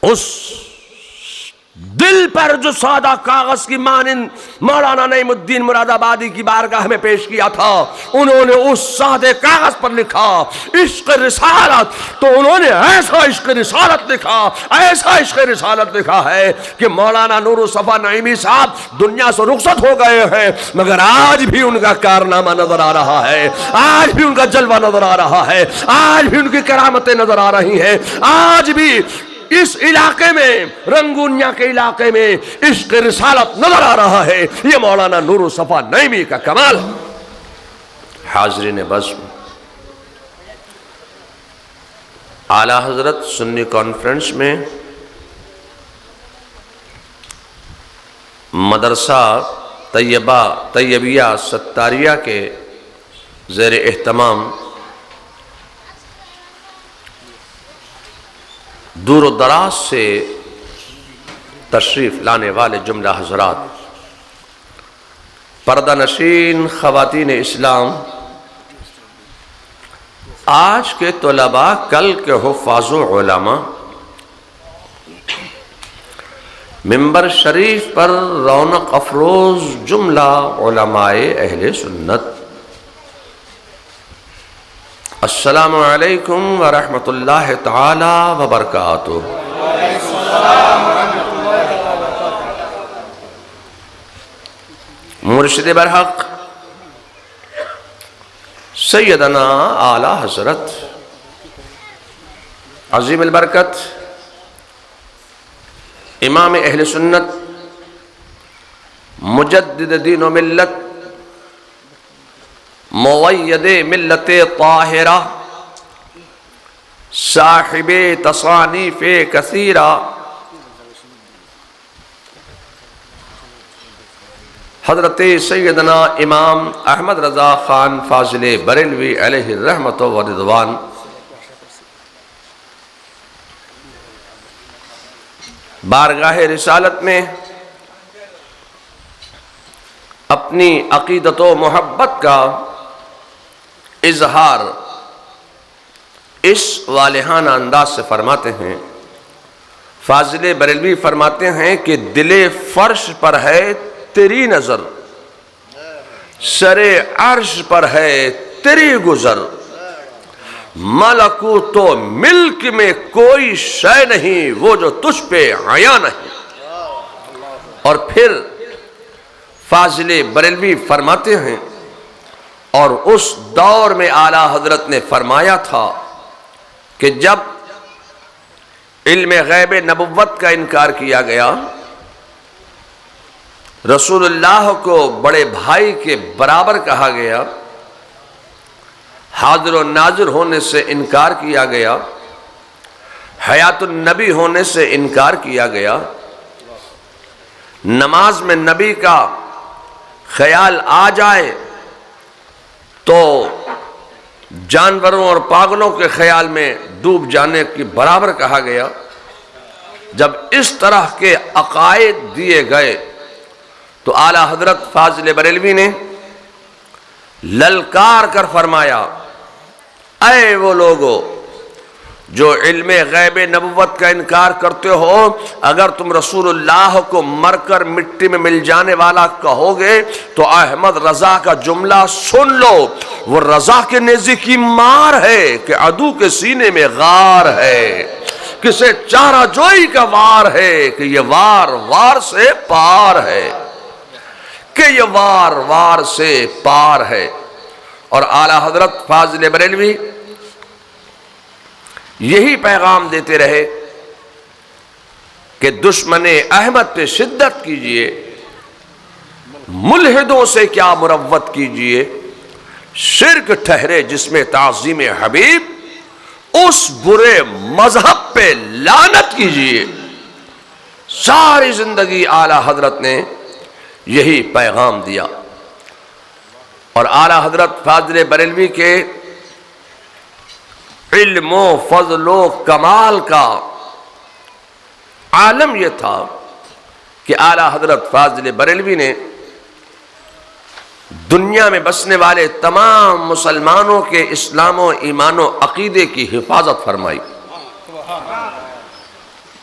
उस दिल पर जो सादा कागज की मानिंद मौलाना नईमुद्दीन मुरादाबादी की बारगाह में पेश किया था, उन्होंने उस सादे कागज पर लिखा इश्क रिसालत। तो उन्होंने ऐसा इश्क रिसालत लिखा, ऐसा इश्क रिसालत लिखा है कि मौलाना नूरुसफ़ा नईमी साहब दुनिया से रुखसत हो गए हैं, मगर आज भी उनका कारनामा नजर आ रहा है, आज भी उनका जलवा नजर आ रहा है, आज भी उनकी करामतें नजर आ रही हैं। आज भी इस इलाके में, रंगूनिया के इलाके में इश्क रिसालत नजर आ रहा है। ये मौलाना नूरुसफ़ा नईमी का कमाल। हाज़रीन बज़्म, आला हजरत सुन्नी कॉन्फ्रेंस में मदरसा तैयबिया सत्तारिया के ज़ेर एहतमाम दूर दराज से तशरीफ़ लाने वाले जुमला हज़रात, पर्दा नशीन ख़वातीन इस्लाम, आज के तलबा कल के हुफ़्फ़ाज़ व उलमा, मिंबर शरीफ पर रौनक अफरोज़ जुमला उलमाए अहले सुन्नत, अस्सलामु अलैकुम व रहमतुल्लाहि तआला व बरकातुहू। मुर्शिद बरहक सैयदना आला हजरत अज़ीम अल बरकत इमाम अहले सुन्नत मुजद्दिद दीन व मिल्लत मुवय्यदे मिल्लते ताहिरा साहिबे तसानीफ़े कसीरा हज़रत सैयदना इमाम अहमद रज़ा ख़ान फ़ाज़िले बरेलवी अलैहि रहमत व रिज़वान बारगाह रिसालत में अपनी अक़ीदत व मोहब्बत का इजहार इस वालिहाना अंदाज से फरमाते हैं। फ़ाज़िले बरेलवी फरमाते हैं कि दिले फ़र्श पर है तेरी नज़र, सरे अर्श पर है तेरी गुज़र, मलकूतो मिल्क में कोई शय नहीं वो जो तुझ पे आया नहीं। और फिर फ़ाज़िले बरेलवी फरमाते हैं, और उस दौर में आला हजरत ने फरमाया था कि जब इल्म गैब नबुव्वत का इनकार किया गया, रसूलुल्लाह को बड़े भाई के बराबर कहा गया, हाज़िर व नाज़िर होने से इनकार किया गया, हयातुन नबी होने से इनकार किया गया, नमाज में नबी का ख्याल आ जाए तो जानवरों और पागलों के ख्याल में डूब जाने के बराबर कहा गया। जब इस तरह के अकायद दिए गए तो आला हजरत फ़ाज़िले बरेलवी ने ललकार कर फरमाया, ऐ वो लोगो जो इल्म गैब नबुव्वत का इनकार करते हो, अगर तुम रसूलुल्लाह को मरकर मिट्टी में मिल जाने वाला कहोगे तो अहमद रजा का जुमला सुन लो। वो रजा के नेज़े की मार है कि अदू के सीने में गार है, किसे चारा जोई का वार है कि ये वार वार से पार है, कि ये वार वार से पार है। और आला हजरत फ़ाज़िले बरेलवी यही पैगाम देते रहे कि दुश्मने अहमद पे शिद्दत कीजिए, मुल्हिदों से क्या मुरव्वत कीजिए, शिर्क ठहरे जिसमें ताज़ीम हबीब, उस बुरे मजहब पे लानत कीजिए। सारी जिंदगी आला हजरत ने यही पैगाम दिया। और आला हजरत फ़ाज़िले बरेलवी के इल्मो फज़लो कमाल का आलम यह था कि आला हजरत फ़ाज़िले बरेलवी ने दुनिया में बसने वाले तमाम मुसलमानों के इस्लाम और ईमान और अकीदे की हिफाजत फरमाई।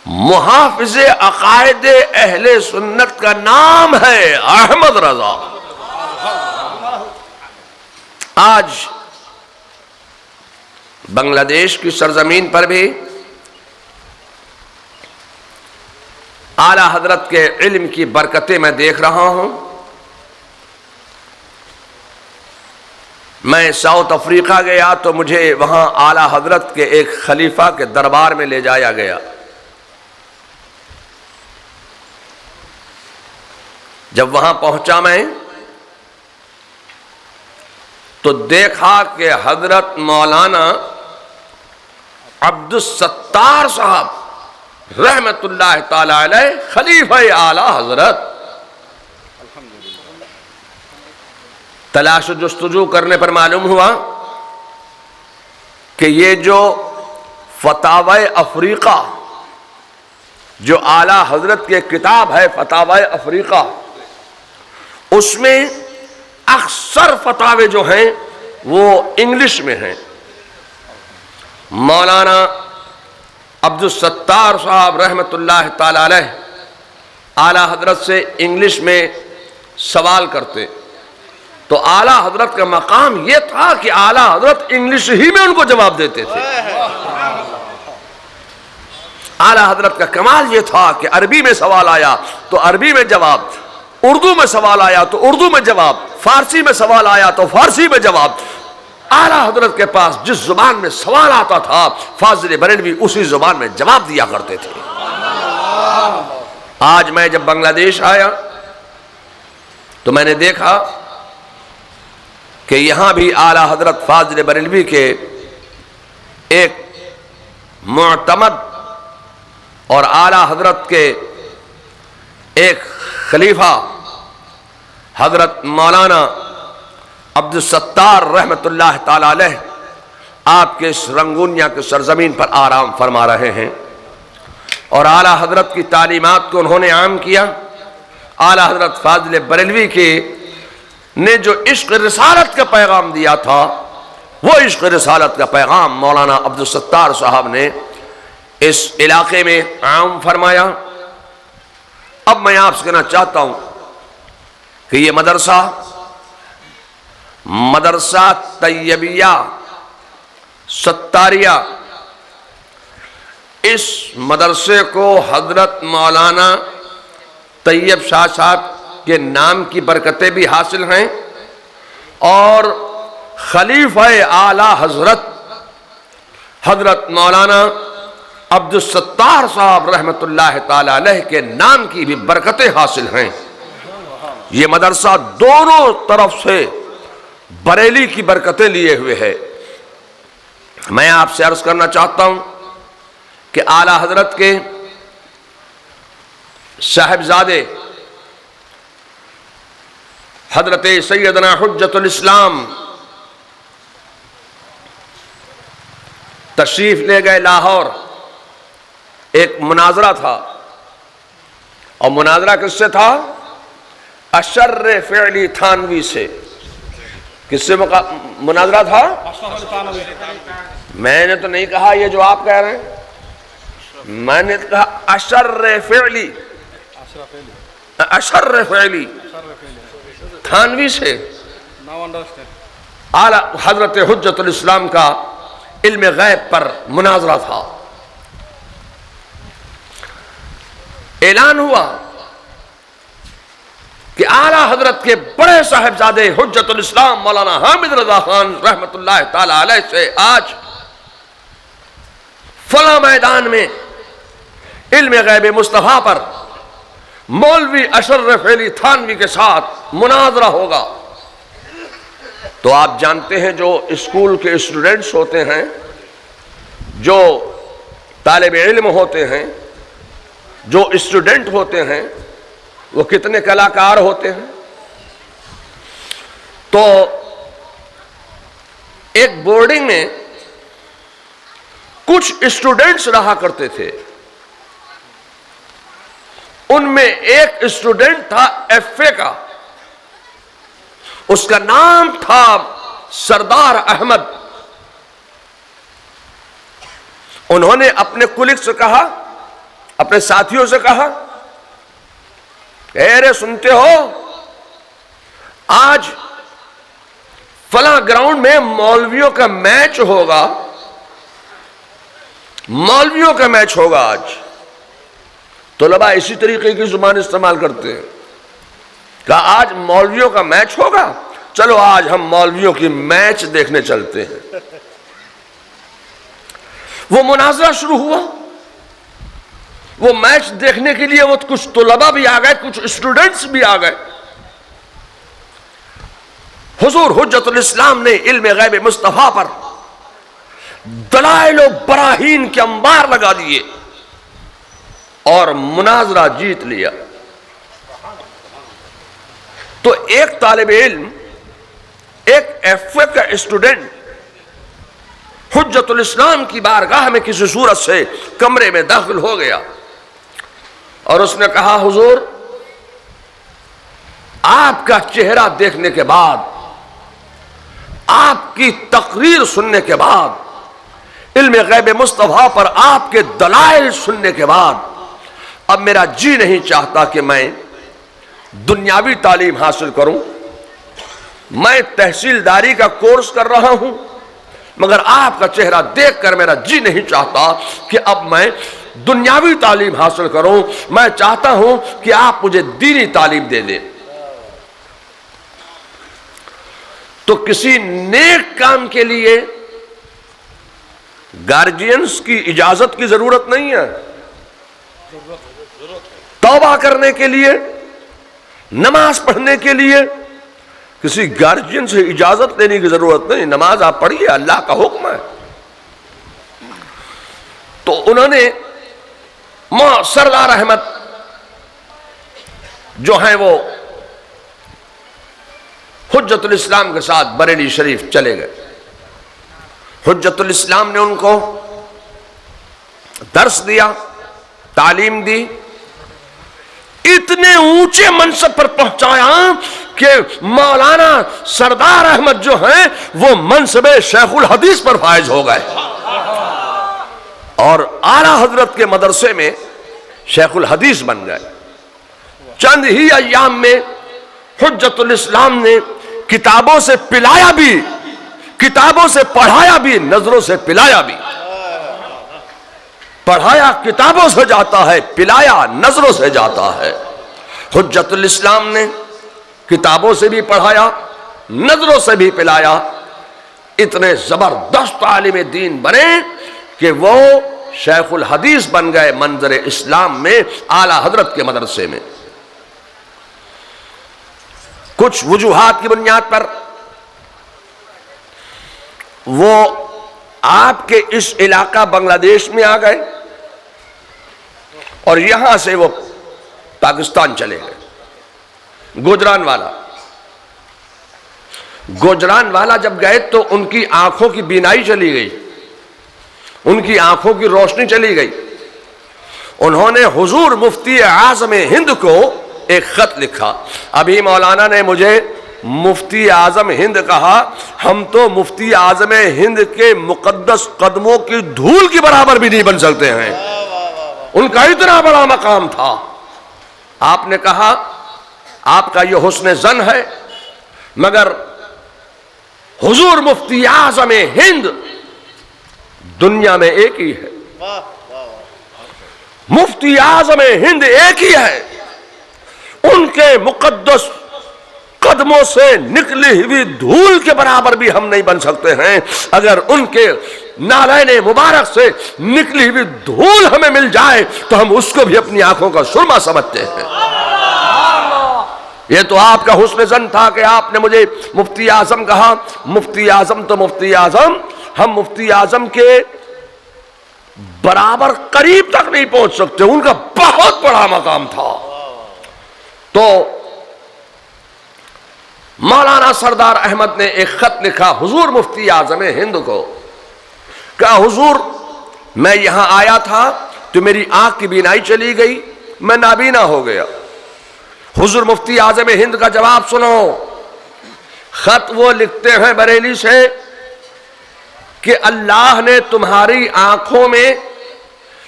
मुहाफिज अकायद अहले सुन्नत का नाम है अहमद रजा। आज बांग्लादेश की सरजमीन पर भी आला हजरत के इल्म की बरकतें मैं देख रहा हूं। मैं साउथ अफ्रीका गया तो मुझे वहां आला हजरत के एक खलीफा के दरबार में ले जाया गया। जब वहां पहुंचा मैं तो देखा कि हजरत मौलाना अब्दुल सत्तार साहब रहमतुल्लाह ताला अलैह खलीफा आला हजरत। तलाश जुस्तजू करने पर मालूम हुआ कि ये जो फतावा अफ्रीका, जो आला हजरत की किताब है फतावा अफ्रीका, उसमें अक्सर फतावे जो हैं वो इंग्लिश में हैं। मौलाना अब्दुल सत्तार साहब रहमतुल्लाह ताला अलैह आला हजरत से इंग्लिश में सवाल करते तो आला हजरत का मकाम यह था कि आला हजरत इंग्लिश ही में उनको जवाब देते थे। आला हजरत का कमाल यह था कि अरबी में सवाल आया तो अरबी में जवाब, उर्दू में सवाल आया तो उर्दू में जवाब, फारसी में सवाल आया तो फारसी में जवाब। आला हजरत के पास जिस जुबान में सवाल आता था फाजिल बरेलवी उसी जुबान में जवाब दिया करते थे। आज मैं जब बांग्लादेश आया तो मैंने देखा कि यहां भी आला हजरत फाजिल बरेलवी के एक मुअतमद और आला हजरत के एक खलीफा हजरत मौलाना अब्दुल सत्तार रहमतुल्लाह ताला अलैह आपके इस रंगूनिया के सरजमीन पर आराम फरमा रहे हैं और आला हजरत की तालीमात को उन्होंने आम किया। आला हजरत फाजिल बरेलवी के ने जो इश्क रिसालत का पैगाम दिया था वो इश्क रिसालत का पैगाम मौलाना अब्दुल सत्तार साहब ने इस इलाके में आम फरमाया। अब मैं आपसे कहना चाहता हूं कि ये मदरसा तैयबिया सत्तारिया, इस मदरसे को हजरत मौलाना तैयब शाह साहब के नाम की बरकतें भी हासिल हैं और खलीफा आला हजरत हजरत मौलाना अब्दुल सत्तार साहब रहमतुल्लाह ताला अलैह के नाम की भी बरकतें हासिल हैं। ये मदरसा दोनों तरफ से बरेली की बरकतें लिए हुए है। मैं आपसे अर्ज करना चाहता हूं कि आला हजरत के साहिबजादे हजरत सैयदना हुज्जतुल इस्लाम तशरीफ ले गए लाहौर। एक मुनाजरा था और मुनाजरा किससे था? अशर्र फ़िअली थानवी से। किससे मुनाजरा था? मैंने तो नहीं कहा ये जो आप कह रहे हैं, मैंने कहा अशर्र फ़िअली, अशर्र फ़िअली थानवी से। आला हजरत हुज्जतुल इस्लाम का इल्म गैब पर मुनाजरा था। ऐलान हुआ कि आला हजरत के बड़े साहिबजादे हुज्जतुल इस्लाम मौलाना हामिद रजा खान रहमतुल्लाह ताला अलैह से आज फला मैदान में इल्म गैब मुस्तफा पर मौलवी अशर्र फ़िअली थानवी के साथ मुनाजरा होगा। तो आप जानते हैं जो स्कूल के स्टूडेंट्स होते हैं, जो तालिब इल्म होते हैं, जो स्टूडेंट होते हैं, वो कितने कलाकार होते हैं। तो एक बोर्डिंग में कुछ स्टूडेंट्स रहा करते थे। उनमें एक स्टूडेंट था एफए का, उसका नाम था सरदार अहमद। उन्होंने अपने कुलीग से कहा अपने साथियों से कहा, अरे सुनते हो, आज फला ग्राउंड में मौलवियों का मैच होगा, मौलवियों का मैच होगा आज। तलबा इसी तरीके की जुबान इस्तेमाल करते हैं। कहा आज मौलवियों का मैच होगा, चलो आज हम मौलवियों की मैच देखने चलते हैं। वो मुनाजरा शुरू हुआ। वो मैच देखने के लिए वो कुछ तलबा भी आ गए, कुछ स्टूडेंट्स भी आ गए। हुजूर हुज्जतुल इस्लाम ने इल्म गैब मुस्तफा पर दलाइल और बराहीन के अंबार लगा दिए और मुनाजरा जीत लिया। तो एक तालिब इल्म, एक एफए का स्टूडेंट हुज्जतुल इस्लाम की बारगाह में किसी सूरत से कमरे में दाखिल हो गया और उसने कहा, हुजूर आपका चेहरा देखने के बाद, आपकी तकरीर सुनने के बाद, इल्म गैब मुस्तफा पर आपके दलाइल सुनने के बाद अब मेरा जी नहीं चाहता कि मैं दुनियावी तालीम हासिल करूं। मैं तहसीलदारी का कोर्स कर रहा हूं, मगर आपका चेहरा देखकर मेरा जी नहीं चाहता कि अब मैं दुनियावी तालीम हासिल करूं। मैं चाहता हूं कि आप मुझे दीनी तालीम दे दें। तो किसी नेक काम के लिए गार्जियंस की इजाजत की जरूरत नहीं है। तौबा करने के लिए, नमाज पढ़ने के लिए किसी गार्जियन से इजाजत लेने की जरूरत नहीं। नमाज आप पढ़िए, अल्लाह का हुक्म है। तो उन्होंने मां सरदार अहमद जो है वो हुज्जतुल इस्लाम के साथ बरेली शरीफ चले गए। हुज्जतुल इस्लाम ने उनको दर्स दिया, तालीम दी, इतने ऊंचे मनसब पर पहुंचाया कि मौलाना सरदार अहमद जो हैं वो मनसबे शेखुल हदीस पर फायज हो गए और आला हजरत के मदरसे में शेखुल हदीस बन गए। चंद ही अय्याम में हुज्जतुल इस्लाम ने किताबों से पिलाया भी, किताबों से पढ़ाया भी, नजरों से पिलाया भी। पढ़ाया किताबों से जाता है, पिलाया नजरों से जाता है। हुज्जतुल इस्लाम ने किताबों से भी पढ़ाया, नजरों से भी पिलाया। इतने जबरदस्त आलिम दीन बने कि वो शेखुल हदीस बन गए मंजर इस्लाम में, आला हजरत के मदरसे में। कुछ वजूहात की बुनियाद पर वो आपके इस इलाका बांग्लादेश में आ गए और यहां से वो पाकिस्तान चले गए। गुजरानवाला जब गए तो उनकी आंखों की बीनाई चली गई, उनकी आंखों की रोशनी चली गई। उन्होंने हुजूर मुफ्ती आज़म हिंद को एक खत लिखा। अभी मौलाना ने मुझे मुफ्ती आज़म हिंद कहा, हम तो मुफ्ती आज़म हिंद के मुकद्दस कदमों की धूल के बराबर भी नहीं बन सकते हैं। उनका इतना बड़ा मकाम था। आपने कहा आपका यह हुस्न ज़न है, मगर हुजूर मुफ्ती आज़म हिंद दुनिया में एक ही है। मुफ्ती आज़म हिंद एक ही है। उनके मुकद्दस कदमों से निकली हुई धूल के बराबर भी हम नहीं बन सकते हैं। अगर उनके नालैने मुबारक से निकली हुई धूल हमें मिल जाए तो हम उसको भी अपनी आंखों का सुरमा समझते हैं। ये तो आपका हुस्न ज़न था कि आपने मुझे मुफ्ती आज़म कहा। मुफ्ती आज़म तो मुफ्ती आज़म, हम मुफ्ती आज़म के बराबर करीब तक नहीं पहुंच सकते। उनका बहुत बड़ा मकाम था। तो मौलाना सरदार अहमद ने एक खत लिखा हुजूर मुफ्ती आज़म हिंद को। कहा हुजूर मैं यहां आया था तो मेरी आंख की बीनाई चली गई, मैं नाबीना हो गया। हुजूर मुफ्ती आज़म हिंद का जवाब सुनो। खत वो लिखते हैं बरेली से कि अल्लाह ने तुम्हारी आंखों में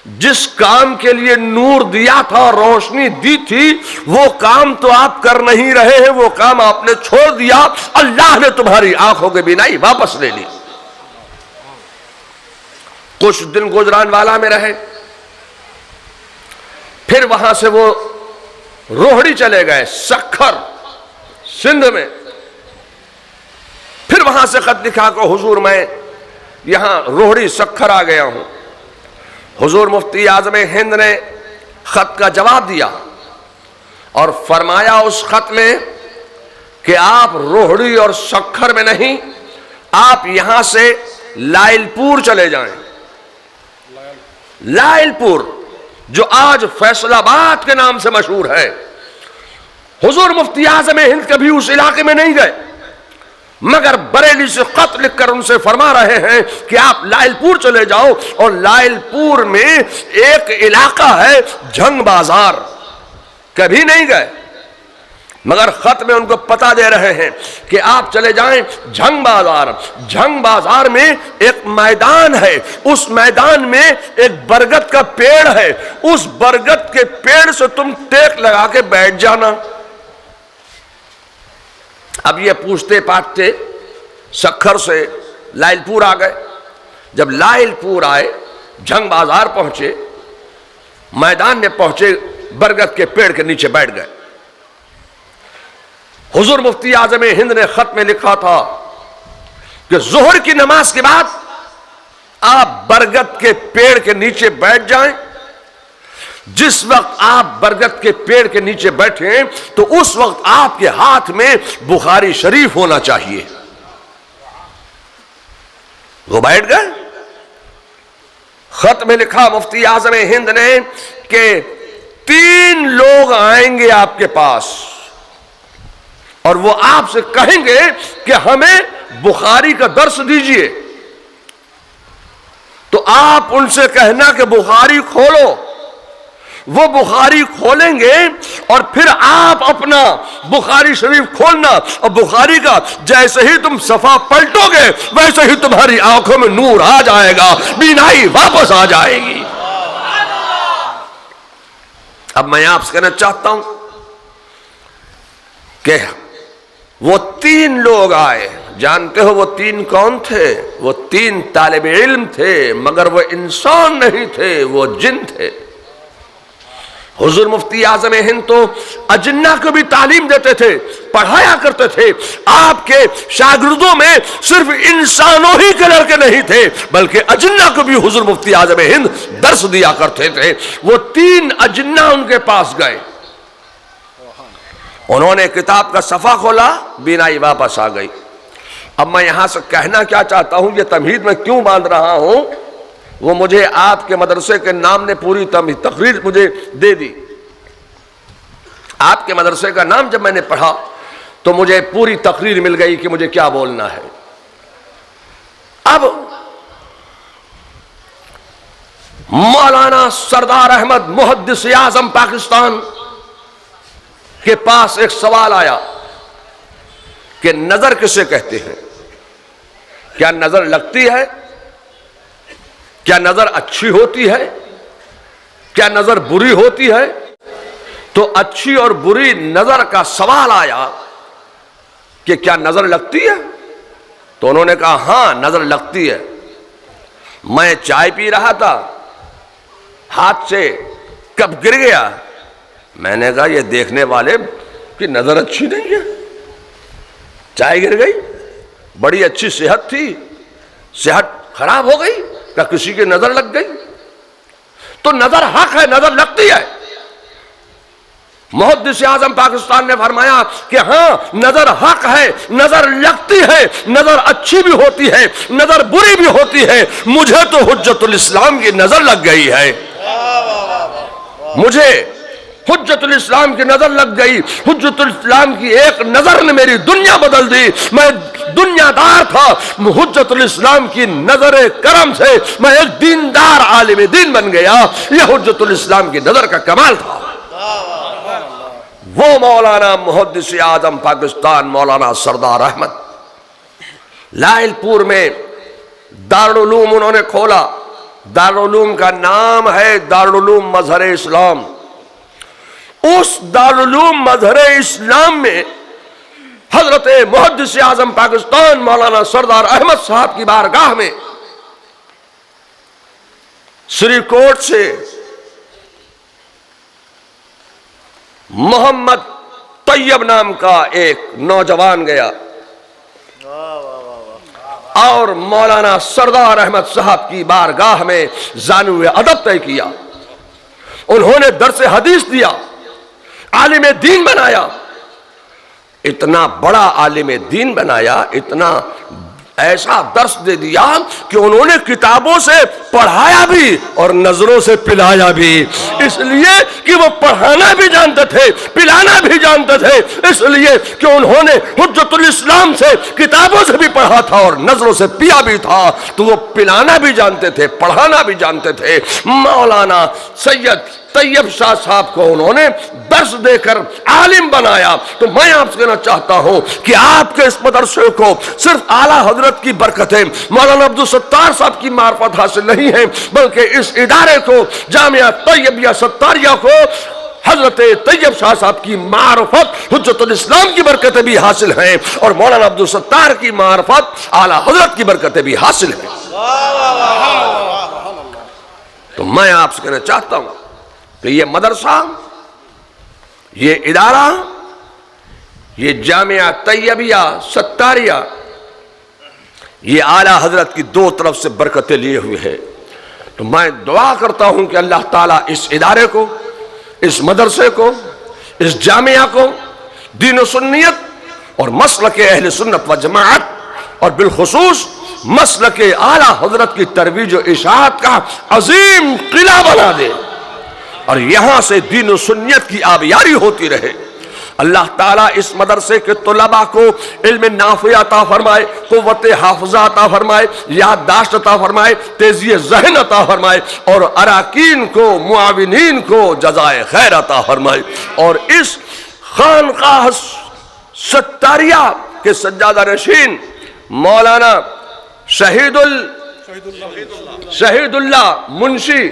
जिस काम के लिए नूर दिया था, रोशनी दी थी, वो काम तो आप कर नहीं रहे हैं, वो काम आपने छोड़ दिया। अल्लाह ने तुम्हारी आंखों की बीनाई वापस ले ली। कुछ दिन गुजरानवाला में रहे, फिर वहां से वो रोहड़ी चले गए, सखर सिंध में। फिर वहां से खत लिखा को हुजूर मैं यहां रोहड़ी सखर आ गया हूं। हुजूर मुफ्ती आज़म हिंद ने खत का जवाब दिया और फरमाया उस खत में कि आप रोहड़ी और सखर में नहीं, आप यहां से लाइलपुर चले जाएं। लाइलपुर जो आज फैसलाबाद के नाम से मशहूर है। हुजूर मुफ्ती आज़म हिंद कभी उस इलाके में नहीं गए, मगर बरेली से खत लिखकर उनसे फरमा रहे हैं कि आप लाइलपुर चले जाओ। और लाइलपुर में एक इलाका है झंग बाजार, कभी नहीं गए, मगर खत में उनको पता दे रहे हैं कि आप चले जाएं झंग बाजार। झंग बाजार में एक मैदान है, उस मैदान में एक बरगद का पेड़ है, उस बरगद के पेड़ से तुम टेक लगा के बैठ जाना। अब ये पूछते पाछते सखर से लाइलपुर आ गए। जब लाइलपुर आए, झंग बाजार पहुंचे, मैदान में पहुंचे, बरगद के पेड़ के नीचे बैठ गए। हुजूर मुफ्ती आज़म हिंद ने खत में लिखा था कि जोहर की नमाज के बाद आप बरगद के पेड़ के नीचे बैठ जाएं। जिस वक्त आप बरगद के पेड़ के नीचे बैठे तो उस वक्त आपके हाथ में बुखारी शरीफ होना चाहिए। वो बैठ गए। खत में लिखा मुफ्ती आज़म हिंद ने कि 3 लोग आएंगे आपके पास और वो आपसे कहेंगे कि हमें बुखारी का दर्स दीजिए। तो आप उनसे कहना कि बुखारी खोलो। वो बुखारी खोलेंगे और फिर आप अपना बुखारी शरीफ खोलना, और बुखारी का जैसे ही तुम सफा पलटोगे वैसे ही तुम्हारी आंखों में नूर आ जाएगा, बीनाई वापस आ जाएगी। अब मैं आपसे कहना चाहता हूं कि वो 3 लोग आए। जानते हो वो 3 कौन थे? वो 3 तालिब इल्म थे, मगर वो इंसान नहीं थे, वो जिन थे। हुजूर मुफ्ती आज़म हिंद तो अजिन्ना को भी तालीम देते थे, पढ़ाया करते थे। आपके शागिर्दों में सिर्फ इंसानों ही के लड़के नहीं थे, बल्कि अजिन्ना को भी हुजूर मुफ्ती आज़म हिंद दर्स दिया करते थे। वो 3 अजिन्ना उनके पास गए, उन्होंने किताब का सफ़ा खोला, बीनाई वापस आ गई। अब मैं यहां से कहना क्या चाहता हूं, ये तमहीद में क्यों बांध रहा हूं, वो मुझे आपके मदरसे के नाम ने पूरी तकरीर मुझे दे दी। आपके मदरसे का नाम जब मैंने पढ़ा तो मुझे पूरी तकरीर मिल गई कि मुझे क्या बोलना है। अब मौलाना सरदार अहमद मुहद्दिस आज़म पाकिस्तान के पास एक सवाल आया कि नजर किसे कहते हैं? क्या नजर लगती है? क्या नजर अच्छी होती है? क्या नजर बुरी होती है? तो अच्छी और बुरी नजर का सवाल आया कि क्या नजर लगती है? तो उन्होंने कहा हां नजर लगती है। मैं चाय पी रहा था, हाथ से कप गिर गया। मैंने कहा ये देखने वाले की नजर अच्छी नहीं है, चाय गिर गई, बड़ी अच्छी सेहत थी, सेहत खराब हो गई, क्या किसी की नजर लग गई? तो नजर हक है, नजर लगती है। मुहद्दिस आज़म पाकिस्तान ने फरमाया कि हाँ नजर हक है, नजर लगती है, नजर अच्छी भी होती है, नजर बुरी भी होती है। मुझे तो हुज्जतुल इस्लाम की नजर लग गई है, मुझे हुज्जतुल इस्लाम की नजर लग गई। हुज्जतुल इस्लाम की एक नजर ने मेरी दुनिया बदल दी। मैं दुनियादार था, हुज्जतुल इस्लाम की नजर करम से मैं एक दीनदार आलिम दीन बन गया। यह हुज्जतुल इस्लाम की नजर का कमाल था। वो मौलाना मुहद्दिस आज़म पाकिस्तान मौलाना सरदार अहमद लाइलपुर में दारुल उलूम उन्होंने खोला, दारुल उलूम का नाम है दारुल उलूम मजहर इस्लाम। उस दारुल उलूम मजहर इस्लाम में हजरत मुहद्दिस आजम पाकिस्तान मौलाना सरदार अहमद साहब की बारगाह में श्रीकोट से मोहम्मद तैयब नाम का एक नौजवान गया और मौलाना सरदार अहमद साहब की बारगाह में जानुए अदब तय किया। उन्होंने दर्स हदीस दिया, आलिम दीन बनाया। इतना बड़ा आलिम दीन बनाया, इतना ऐसा दर्स दे दिया कि उन्होंने किताबों से पढ़ाया भी और नजरों से पिलाया भी। इसलिए कि वो पढ़ाना भी जानते थे, पिलाना भी जानते थे, इसलिए कि उन्होंने हुज्जतुल इस्लाम से किताबों से भी पढ़ा था और नजरों से पिया भी था। तो वो पिलाना भी जानते थे, पढ़ाना भी जानते थे। मौलाना सैयद तैयब शाह साहब को उन्होंने दर्स देकर आलिम बनाया। तो मैं आपसे कहना चाहता हूं कि आपके इस मदरसे को सिर्फ आला हजरत की बरकतें, मौलाना अब्दुल सत्तार साहब की मार्फत हासिल नहीं है, बल्कि इस इदारे को, जामिया तैयबिया सत्तारिया को हजरत तैयब शाह साहब की मार्फत, हुज्जतुल इस्लाम की बरकतें भी हासिल हैं और मौलाना अब्दुल सत्तार की मार्फत आला हजरत की बरकतें भी हासिल हैं। तो मैं आपसे कहना चाहता हूं कि ये मदरसा, ये इदारा, ये जामिया तैयबिया सत्तारिया, ये आला हजरत की दो तरफ से बरकतें लिए हुए है। तो मैं दुआ करता हूं कि अल्लाह ताला इस इदारे को, इस मदरसे को, इस जामिया को दीन सुन्नियत और मसलक अहले सुन्नत व जमाअत और बिलखुसूस मसलक आला हजरत की तरवीज व इशाअत का अजीम किला बना दे और यहां से दीन व सुन्नियत की आबियारी होती रहे। अल्लाह ताला इस मदरसे के तुलबा को इल्म नाफिया अता फरमाए, कुव्वत हाफिजा अता फरमाए, याददाश्त अता फरमाए, तेजी ज़हन अता फरमाए और अराकीन को, मुआविनीन को जज़ाए खैर अता फरमाए। और इस खानकाह सत्तारिया के सज्जादा नशीन मौलाना शहीदुल्लाह मुंशी,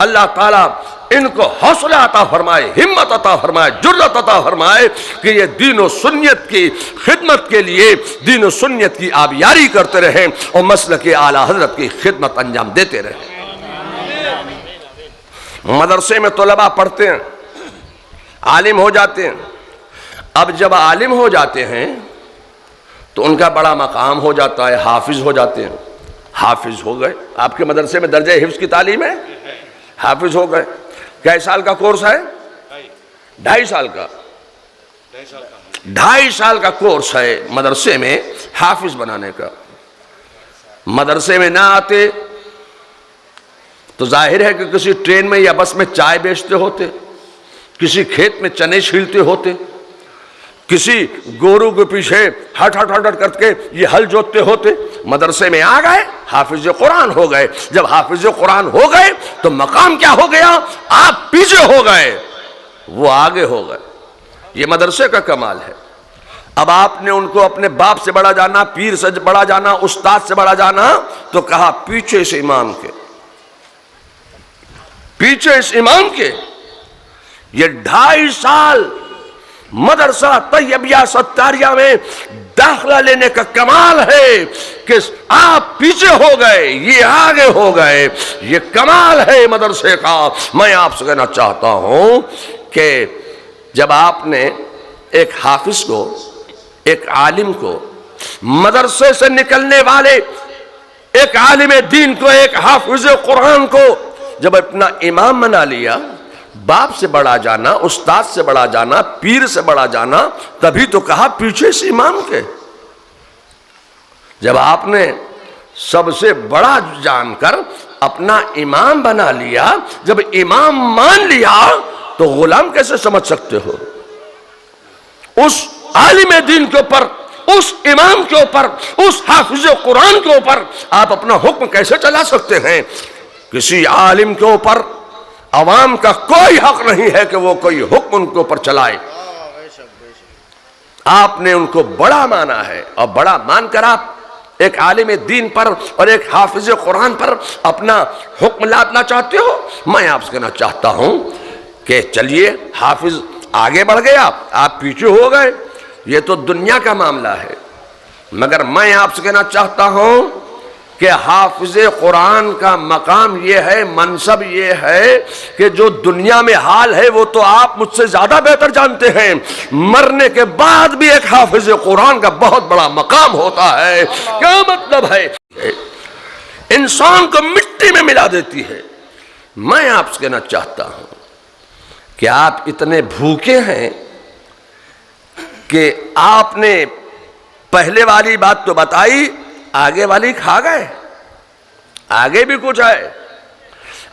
अल्लाह ताला इनको हौसला अता फरमाए, हिम्मत अता फरमाए, जुर्रत अता फरमाए कि ये दीन व सुन्नियत की खिदमत के लिए दीन व सुन्नियत की आबियारी करते रहें और मसलक आला हजरत की खिदमत अंजाम देते रहें। मदरसे में तलबा पढ़ते हैं, आलिम हो जाते हैं। अब जब आलिम हो जाते हैं तो उनका बड़ा मकाम हो जाता है, हाफिज हो जाते हैं। हाफिज हो गए, आपके मदरसे में दर्जे हिफ्ज की तालीम है, हाफिज हो गए। कै साल का कोर्स है? 2.5 साल का। 2.5 साल का कोर्स है मदरसे में हाफिज बनाने का। मदरसे में ना आते तो जाहिर है कि किसी ट्रेन में या बस में चाय बेचते होते, किसी खेत में चने छीलते होते, किसी गोरू के पीछे हट हट हट हट करके ये हल जोतते होते। मदरसे में आ गए, हाफिज कुरान हो गए। जब हाफिज कुरान हो गए तो मकाम क्या हो गया? आप पीछे हो गए, वो आगे हो गए। ये मदरसे का कमाल है। अब आपने उनको अपने बाप से बड़ा जाना, पीर से बड़ा जाना, उस्ताद से बड़ा जाना, तो कहा पीछे से इमाम के, पीछे इस इमाम के। ये 2.5 साल मदरसा तैयबिया सत्तारिया में दाखला लेने का कमाल है कि आप पीछे हो गए, ये आगे हो गए। ये कमाल है मदरसे का। मैं आपसे कहना चाहता हूं कि जब आपने एक हाफिज को, एक आलिम को, मदरसे से निकलने वाले एक आलिम दीन को, एक हाफिज कुरान को जब अपना इमाम बना लिया, बाप से बड़ा जाना, उस्ताद से बड़ा जाना, पीर से बड़ा जाना, तभी तो कहा पीछे से इमाम के। जब आपने सबसे बड़ा जानकर अपना इमाम बना लिया, जब इमाम मान लिया, तो गुलाम कैसे समझ सकते हो? उस आलिम दीन के ऊपर, उस इमाम के ऊपर, उस हाफिज कुरान के ऊपर आप अपना हुक्म कैसे चला सकते हैं? किसी आलिम के ऊपर अवाम का कोई हक नहीं है कि वो कोई हुक्म उनके ऊपर चलाए। आपने उनको बड़ा माना है और बड़ा मानकर आप एक आलिम दीन पर और एक हाफिज कुरान पर अपना हुक्म लादना चाहते हो? मैं आपसे कहना चाहता हूं कि चलिए, हाफिज आगे बढ़ गया, आप पीछे हो गए, ये तो दुनिया का मामला है। मगर मैं आपसे कहना चाहता हूं कि हाफिज कुरान का मकाम ये है, मनसब ये है कि जो दुनिया में हाल है वो तो आप मुझसे ज्यादा बेहतर जानते हैं। मरने के बाद भी एक हाफिज कुरान का बहुत बड़ा मकाम होता है। क्या मतलब है? इंसान को मिट्टी में मिला देती है। मैं आपसे कहना चाहता हूं कि आप इतने भूखे हैं कि आपने पहले वाली बात तो बताई, आगे वाली खा गए। आगे भी कुछ है।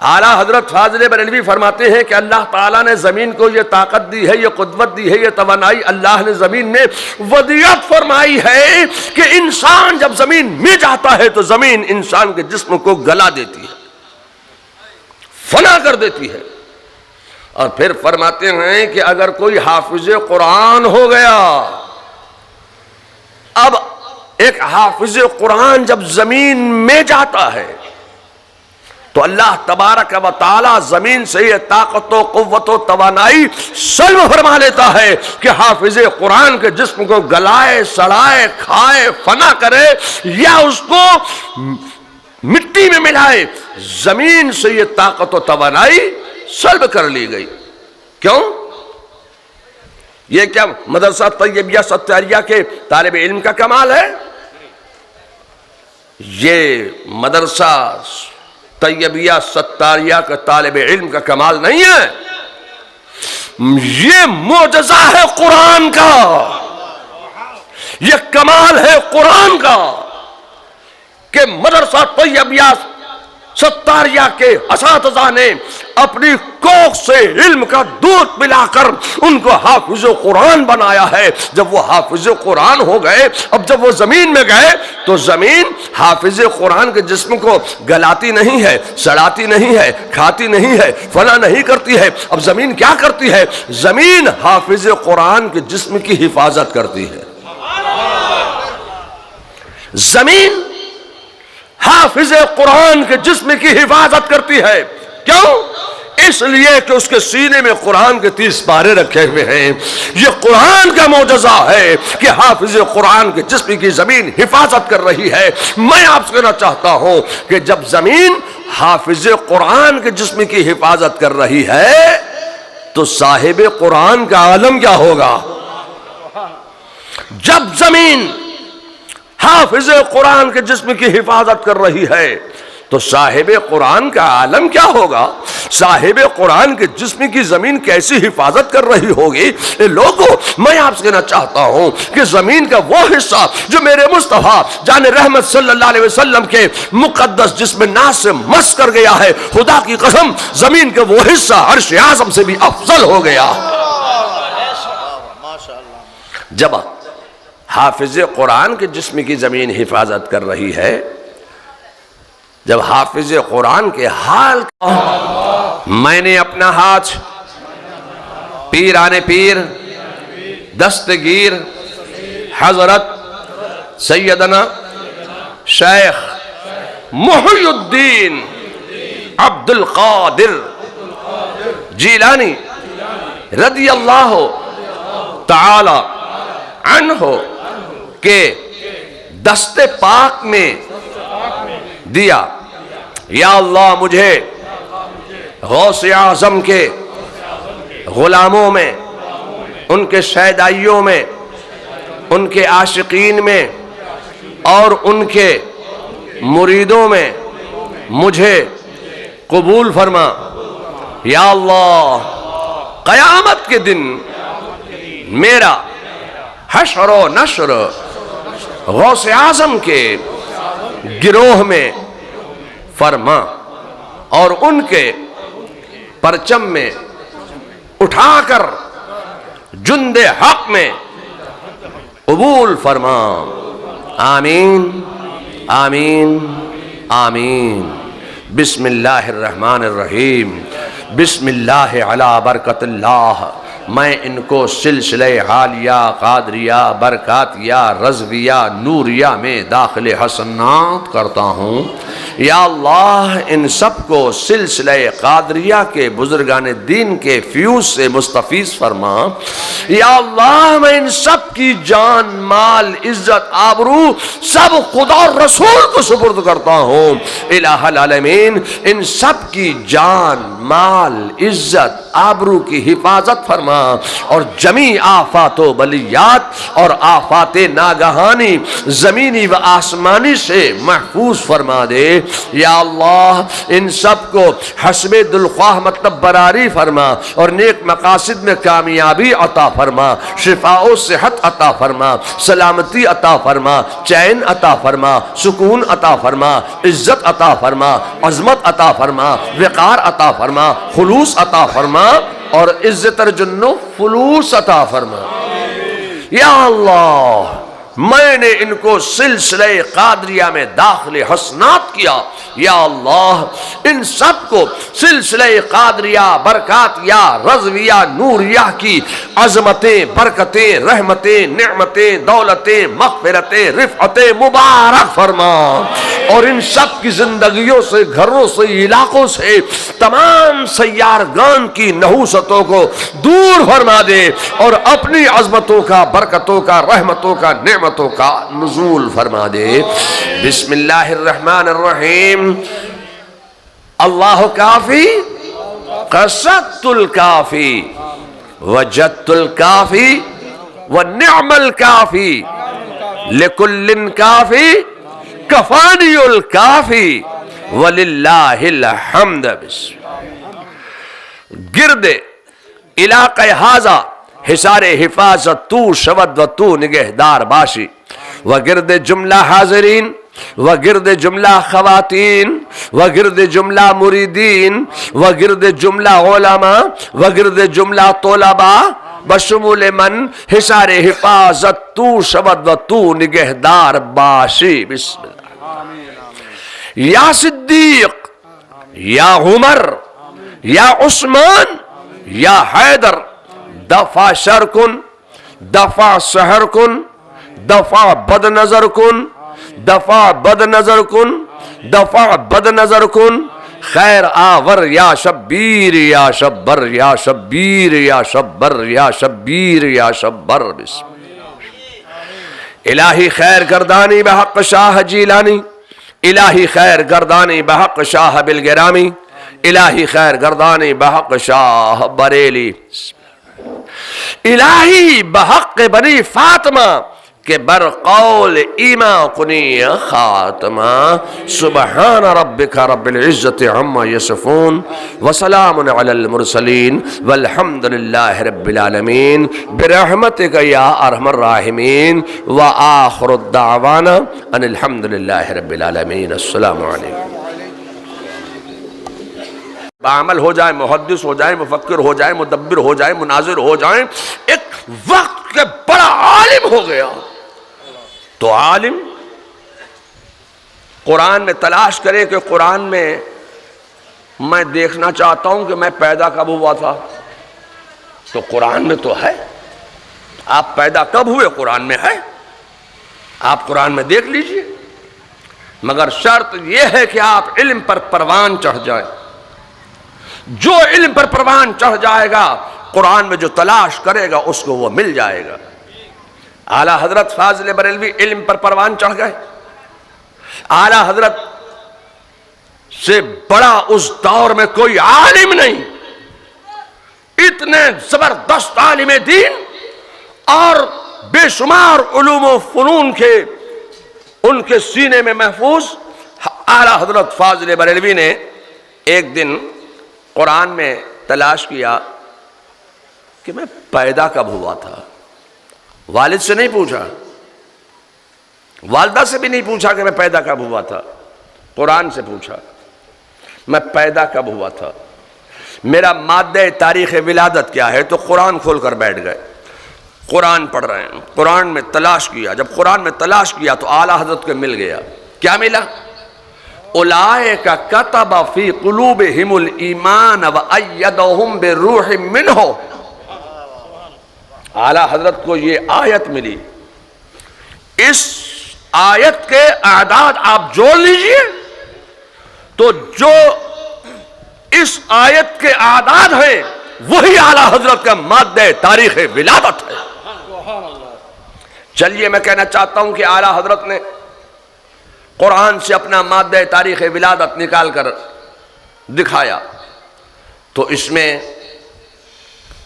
आला हजरत फाजिल बरेलवी फरमाते हैं कि अल्लाह ताला ने जमीन को ये ताकत दी है, ये कुद्वत दी है, ये तवानाई अल्लाह ने जमीन में वदियत फरमाई है कि इंसान जब जमीन में जाता है तो जमीन इंसान के जिस्म को गला देती है, फना कर देती है। और फिर फरमाते हैं कि अगर कोई हाफिज कुरान हो गया, अब एक हाफिज कुरान जब जमीन में जाता है तो अल्लाह तबारक व तआला जमीन से ये ताकत व कुव्वत व तवानाई सल्ब फरमा लेता है कि हाफिज कुरान के जिस्म को गलाए, सड़ाए, खाए, फना करे या उसको मिट्टी में मिलाए। जमीन से ये ताकत व तवानाई सल्ब कर ली गई। क्यों? ये क्या मदरसा तैयबिया सत्तारिया के तालिब इल्म का कमाल है? ये मदरसा तैयबिया सत्तारिया का तालिब इल्म का कमाल नहीं है, ये मोजज़ा है कुरान का, ये कमाल है कुरान का कि मदरसा तैयबिया सत्तारिया के असातिज़ा ने अपनी कोख से इल्म का दूध पिलाकर उनको हाफिज कुरान बनाया है। जब वो हाफिज कुरान हो गए, अब जब वो जमीन में गए तो जमीन हाफिज कुरान के जिस्म को गलाती नहीं है, सड़ाती नहीं है, खाती नहीं है, फना नहीं करती है। अब जमीन क्या करती है? जमीन हाफिज कुरान के जिस्म की हिफाजत करती है। जमीन हाफिज कुरान के जिस्म की हिफाजत करती है। क्यों? इसलिए कि उसके सीने में कुरान के 30 पारे रखे हुए हैं। ये कुरान का मोजज़ा है कि हाफिज कुरान के जिस्म की जमीन हिफाजत कर रही है। मैं आपसे कहना चाहता हूं कि जब जमीन हाफिज कुरान के जिस्म की हिफाजत कर रही है तो साहिब कुरान का आलम क्या होगा? जब जमीन हाफिज कुरान के जिस्म की हिफाजत कर रही है तो साहिब कुरान का आलम क्या होगा? साहिब कुरान के जिस्म की जमीन कैसी हिफाजत कर रही होगी? लोगों, मैं आपसे कहना चाहता हूं कि जमीन का वो हिस्सा जो मेरे मुस्तफा जान रहमत सल्लल्लाहु अलैहि वसल्लम के मुकद्दस जिस्म नाज से मस कर गया है, खुदा की कसम जमीन का वो हिस्सा अर्श आज़म से भी अफजल हो गया। जब हाफिज कुरान के जिस्म की जमीन हिफाजत कर रही है, जब हाफिज कुरान के हाल मैंने अपना हाथ पीर आने पीर दस्तगीर हजरत सैयदना शेख मुहियुद्दीन अब्दुल कादिर जीलानी रदियल्लाहु ताला अन्हु के दस्ते पाक में दिया। या अल्लाह, मुझे गौसे आज़म के गुलामों में, उनके शहदाइयों में, उनके आशिकीन में और उनके मुरीदों में मुझे कबूल फरमा। या अल्लाह, क़यामत के दिन मेरा हश्र व नश्र गौसे आज़म के गिरोह में फरमा और उनके परचम में उठाकर जुंदे हक में कबूल फरमा। आमीन आमीन आमीन। बिस्मिल्लाहिर्रहमानिर्रहीम। बिस्मिल्लाह अला बरकतिल्लाह मैं इनको सिलसिले हालिया, कादरिया, बरकातिया, रज़विया, नूरिया में दाखिल हसनात करता हूँ। या अल्लाह इन सब को सिलसिले कादरिया के बुजुर्गान दीन के फ्यूज से मुस्तफ़ीज़ फरमा। या अल्लाह मैं इन सब की जान, माल, इज्जत, आबरू सब खुदा और रसूल को सुपुर्द करता हूँ। इलाहुल आलमीन इन सब की जान, माल, इज्जत, आबरू की हिफाजत फरमा और जमी आफात व बलियात और आफात नागहानी ज़मीनी व आसमानी से महफूज फरमा दे। या अल्लाह इन सब को हस्बे दुलख्वाह मतलब बरारी फरमा और नेक मकासिद में कामयाबी अता फरमा, शिफाओ सेहत अता फरमा, सलामती अता फरमा, चैन अता फरमा, सुकून अता फरमा, इज्जत अता फरमा, अजमत अता फरमा, वक़ार अता फरमा, खुलूस अता फरमा और इज्जत जुन्नो फुलूस अता फरमा। या अल्लाह मैंने इनको सिलसिले कादरिया में दाखिल हसनात किया। या अल्लाह इन सब को सिलसिले कादरिया, बरकातिया, रज़विया, नूरिया की अज़मतें, बरकतें, रहमतें, नेमतें, दौलतें, मग़फ़िरतें, रिफ़अतें मुबारक फरमा और इन सब की जिंदगियों से, घरों से, इलाकों से तमाम सय्यारगान की नहूसतों को दूर फरमा दे और अपनी अज़मतों का, बरकतों का, रहमतों का, नेमतों का नुज़ूल फरमा दे। बिस्मिल्लाहिर्रहमानिर्रहीम। अल्लाह काफी, कसरतुल काफी, वजदतुल काफी, व निअमल काफी, लिकुल्लिन काफी, कफानियुल काफी, वलिल्लाहिल हम्द। गिरदे इलाक़े हाज़ा हिसारे हिफाजत तू शवद व तू निगहदार बाशी व गिरदे जुमला हाज़रीन व गिरदे जुमला ख़वातीन व गिरदे जुमला मुरीदीन व गिरदे जुमला उलमा व गिरदे जुमला तोलबा बशमुल मन हिसारे हिफाजत तू शवद व तू निगहदार बाशी। बिस्मिल्लाह। या सिद्दीक, या उमर, या उस्मान, या हैदर, दफा शर कुन, दफा सहर कुन, दफा बद नजर कुन, दफा बद नजर कुन, दफा बद नजर कुन, खैर आवर या शब्बीर या शब्बर या शब्बीर या शब्बर या शब्बीर या शब्बर। इलाही खैर गर्दानी बहक शाह जीलानी, इलाही खैर गर्दानी बहक शाह बिलगिरामी, इलाही खैर गर्दानी बहक शाह बरेली, इलाही बहक बनी फातिमा के बरकौल ईमा कुनी खातमा। सुबहान रब्बिका रब्बिल इज्जति अम्मा यसिफून व सलामुन अलल मुरसलीन वल्हम्दुलिल्लाहि रब्बिल आलमीन बिरहमतिका या अरहमर राहिमीन व आखिरु दावाना अनिल हम्दुलिल्लाहि रब्बिल आलमीन। अस्सलामु अलैकुम। बामल हो जाए, मुहद्दिस हो जाए, मुफक्किर हो जाए, मुदब्बिर हो जाए, मुनाजिर हो जाए, एक वक्त के बड़ा आलिम हो गया तो आलिम कुरान में तलाश करे कि कुरान में मैं देखना चाहता हूं कि मैं पैदा कब हुआ था, तो कुरान में तो है। आप पैदा कब हुए कुरान में है, आप कुरान में देख लीजिए, मगर शर्त यह है कि आप इल्म पर परवान चढ़ जाए। जो इल्म पर परवान चढ़ जाएगा कुरान में जो तलाश करेगा उसको वो मिल जाएगा। आला हजरत फाजिल बरेलवी इल्म पर परवान चढ़ गए। आला हजरत से बड़ा उस दौर में कोई आलिम नहीं, इतने जबरदस्त आलिम दीन और बेशुमार उलूम व फनून के उनके सीने में महफूज। आला हजरत फाजिल बरेलवी ने एक दिन कुरान में तलाश किया कि मैं पैदा कब हुआ था। वालिद से नहीं पूछा, वालदा से भी नहीं पूछा कि मैं पैदा कब हुआ था, कुरान से पूछा मैं पैदा कब हुआ था, मेरा मादे तारीख़ विलादत क्या है। तो कुरान खोल कर बैठ गए, कुरान पढ़ रहे हैं, कुरान में तलाश किया। जब कुरान में तलाश किया तो आला हज़रत को मिल गया। क्या मिला? उलाइका कतब फी कुलूबिहिमुल ईमान व अय्यदहुम बिरूहिम मिन्हु। आला हजरत को ये आयत मिली, इस आयत के आदाद आप जोड़ लीजिए तो जो इस आयत के आदाद हैं वही आला हजरत का माद्दे तारीख विलादत है। चलिए मैं कहना चाहता हूं कि आला हजरत ने कुरान से अपना माद्दे तारीख विलादत निकाल कर दिखाया, तो इसमें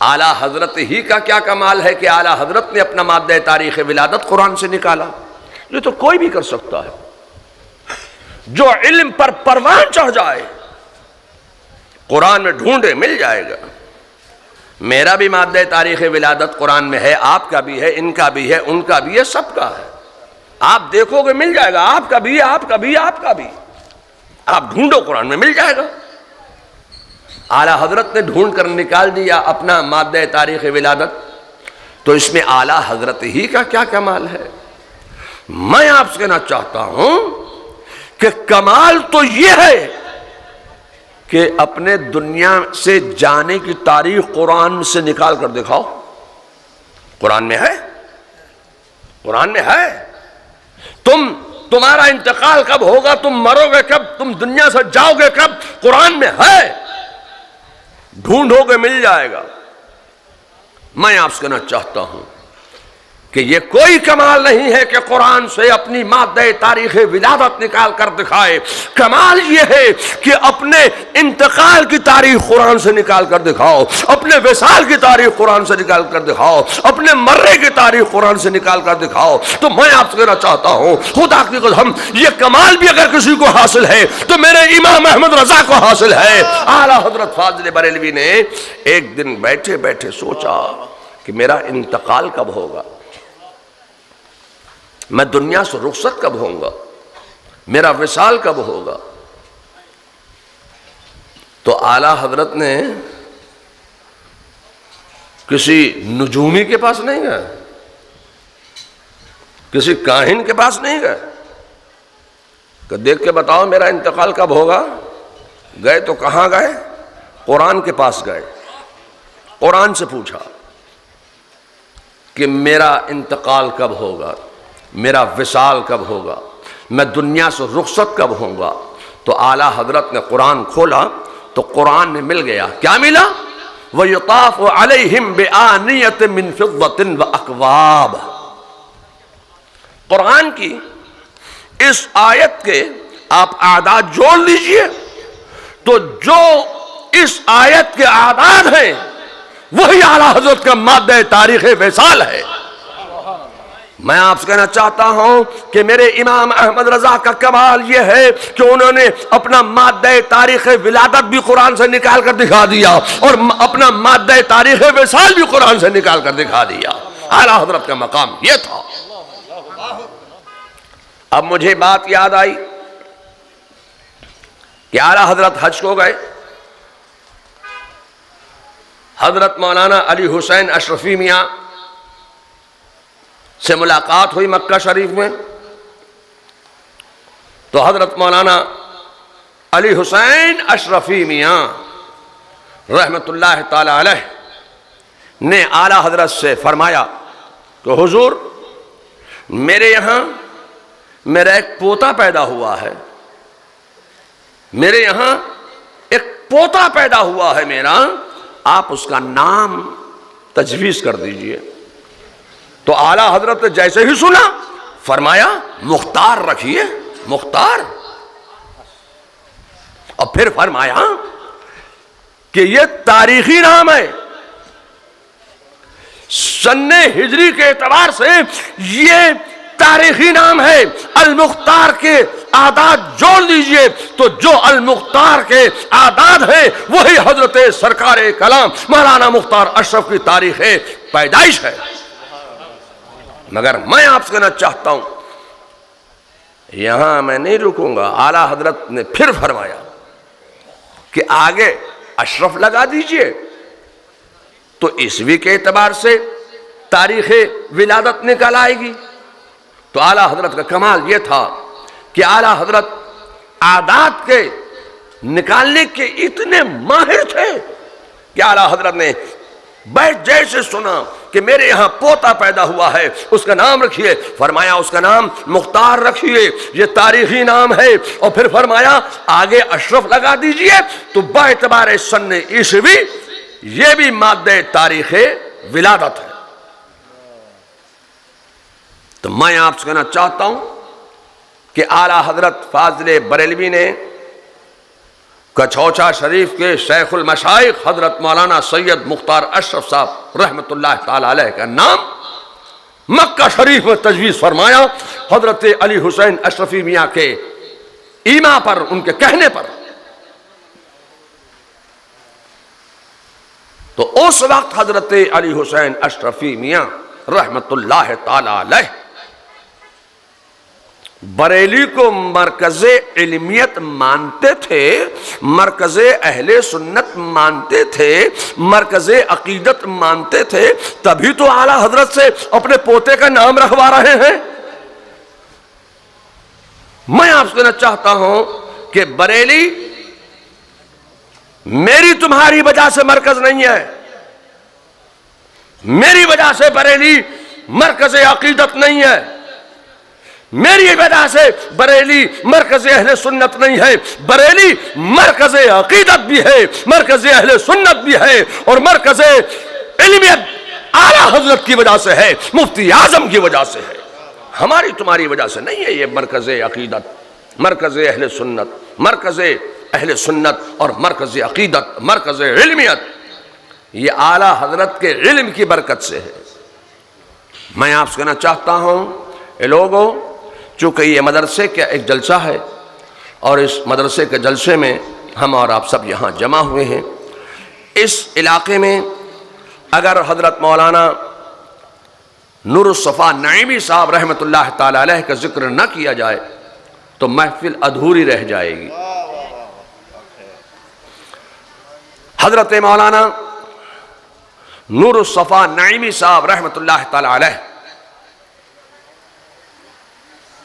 आला हजरत ही का क्या कमाल है कि आला हजरत ने अपना माद्दे तारीख विलादत कुरान से निकाला। ये तो कोई भी कर सकता है, जो इल्म पर परवान चढ़ जाए कुरान में ढूंढे मिल जाएगा। मेरा भी माद्दे तारीख विलादत कुरान में है, आपका भी है, इनका भी है, उनका भी है, सबका है। आप देखोगे मिल जाएगा, आपका भी है, आपका भी है, आपका भी। आप ढूंढो कुरान में मिल जाएगा। आला हजरत ने ढूंढ कर निकाल दिया अपना माद्दे तारीख विलादत, तो इसमें आला हजरत ही का क्या कमाल है। मैं आपसे कहना चाहता हूं कि कमाल तो यह है कि अपने दुनिया से जाने की तारीख कुरान से निकाल कर दिखाओ। कुरान में है, कुरान में है। तुम्हारा इंतकाल कब होगा, तुम मरोगे कब, तुम दुनिया से जाओगे कब, कुरान में है। ढूंढोगे मिल जाएगा। मैं आपसे कहना चाहता हूं कि यह कोई कमाल नहीं है कि कुरान से अपनी माद्दे तारीख विलादत निकाल कर दिखाए। कमाल यह है कि अपने इंतकाल की तारीख कुरान से निकाल कर दिखाओ, अपने विसाल की तारीख कुरान से निकाल कर दिखाओ, अपने मरने की तारीख कुरान से निकाल कर दिखाओ। तो मैं आपसे कहना चाहता हूं, खुदा की कसम, यह कमाल भी अगर किसी को हासिल है तो मेरे इमाम अहमद रजा को हासिल है। आला हजरत फाजिल बरेलवी ने एक दिन बैठे बैठे सोचा कि मेरा इंतकाल कब होगा, मैं दुनिया से रुखसत कब होऊंगा, मेरा विसाल कब होगा। तो आला हजरत ने किसी नुजूमी के पास नहीं गए, किसी काहिन के पास नहीं गए कि देख के बताओ मेरा इंतकाल कब होगा। गए तो कहां गए, कुरान के पास गए। कुरान से पूछा कि मेरा इंतकाल कब होगा, मेरा विसाल कब होगा, मैं दुनिया से रुखसत कब होऊंगा। तो आला हजरत ने कुरान खोला तो कुरान में मिल गया, क्या मिला, व युताफ अलैहिम बिआनियत मिन फिद्दतिन व अकवाब। कुरान की इस आयत के आप आदाद जोड़ लीजिए तो जो इस आयत के आदाद हैं वही आला हजरत का माद्दे तारीख विसाल है। मैं आपसे कहना चाहता हूं कि मेरे इमाम अहमद रजा का कमाल यह है कि उन्होंने अपना माद्दे तारीख विलादत भी कुरान से निकाल कर दिखा दिया और अपना माद्दे तारीख विसाल भी कुरान से निकाल कर दिखा दिया। आला हजरत का मकाम यह था। अब मुझे बात याद आई कि आला हजरत हज को गए, हजरत मौलाना अली हुसैन अशरफी मियां से मुलाकात हुई मक्का शरीफ में। तो हजरत मौलाना अली हुसैन अशरफी मियां रहमतुल्लाह ताला अलैह ने आला हजरत से फरमाया कि हुजूर, मेरे यहां मेरा एक पोता पैदा हुआ है, मेरे यहां एक पोता पैदा हुआ है मेरा, आप उसका नाम तजवीज कर दीजिए। तो आला हजरत ने जैसे ही सुना फरमाया मुख्तार रखिए, मुख्तार। और फिर फरमाया कि यह तारीखी नाम है, सन्ने हिजरी के एतबार से यह तारीखी नाम है। अल मुख्तार के आदाद जोड़ लीजिए तो जो अल मुख्तार के आदाद है वही हजरत सरकार कलाम मौलाना मुख्तार अशरफ की तारीख पैदाइश है। मगर मैं आपसे कहना चाहता हूं, यहां मैं नहीं रुकूंगा। आला हजरत ने फिर फरमाया कि आगे अशरफ लगा दीजिए तो ईस्वी के एतबार से तारीख विलादत निकल आएगी। तो आला हजरत का कमाल यह था कि आला हजरत आदात के निकालने के इतने माहिर थे कि आला हजरत ने बैठ जैसे सुना कि मेरे यहाँ पोता पैदा हुआ है, उसका नाम रखिए। फरमाया उसका नाम मुख्तार रखिए, ये तारीखी नाम है। और फिर फरमाया आगे अशरफ लगा दीजिए। तो बाएतबार सन्ने ईस्वी ये भी मादे तारीखे विलादत है। तो मैं आपसे कहना चाहता हूं कि आला हजरत फाजिल बरेलवी ने कछौचा शरीफ के शेखुल मशाइख हजरत मौलाना सैयद मुख्तार अशरफ साहब रहमतुल्लाह ताला अलैह का नाम मक्का शरीफ में तजवीज़ फरमाया। हजरत अली हुसैन अशरफी मियाँ के ईमा पर, उनके कहने पर। तो उस वक्त हजरत अली हुसैन अशरफी मियाँ रहमतुल्लाह ताला अलैह बरेली को मरकज़े इल्मियत मानते थे, मरकज़े अहले सुन्नत मानते थे, मरकज़े अकीदत मानते थे। तभी तो आला हजरत से अपने पोते का नाम रखवा रहे हैं। मैं आपसे कहना चाहता हूं कि बरेली मेरी तुम्हारी वजह से मरकज नहीं है, मेरी वजह से बरेली मरकज़े अकीदत नहीं है, मेरी वजह से बरेली मरकज़े अहले सुन्नत नहीं है। बरेली मरकज़े अकीदत भी है, मरकज़े अहले सुन्नत भी है, और मरकज़े इल्मियत आला हजरत की वजह से है, मुफ्ती आजम की वजह से है। हमारी तुम्हारी वजह से नहीं है ये मरकज़े अकीदत, मरकज़े अहले सुन्नत, मरकज़े अहले सुन्नत और मरकज़े अकीदत, मरकज़े इल्मियत, ये आला हजरत के इल्म की बरकत से है। मैं आपसे कहना चाहता हूँ ये लोगों, चूँकि ये मदरसे का एक जलसा है और इस मदरसे के जलसे में हम और आप सब यहाँ जमा हुए हैं, इस इलाके में अगर हज़रत मौलाना नूरुस्सफ़ा नईमी साहब रहमतुल्लाह ताला अलैह का जिक्र न किया जाए तो महफिल अधूरी रह जाएगी। हज़रत मौलाना नूरुस्सफ़ा नईमी साहब रहमतुल्लाह ताला अलैह